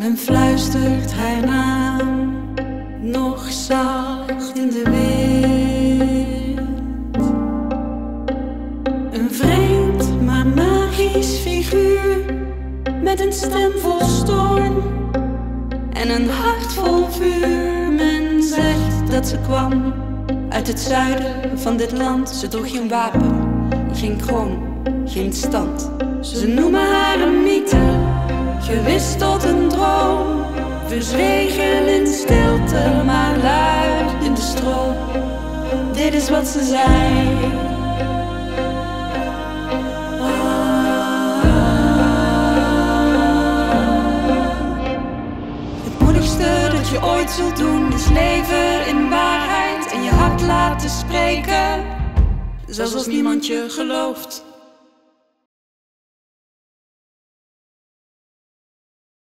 Men fluistert haar naam nog zacht in de wind. Een vreemd maar magisch figuur met een stem vol storm en een hart vol vuur. Men zegt dat ze kwam uit het zuiden van dit land. Ze droeg geen wapen, geen kroon, geen stand. Ze noemen haar een mythe, gewist tot een droom. Verzwegen in stilte, maar luid in de stroom. Dit is wat ze zei. Het moedigste dat je ooit zult doen is leven in waarheid en je hart laten spreken, zelfs als niemand je gelooft.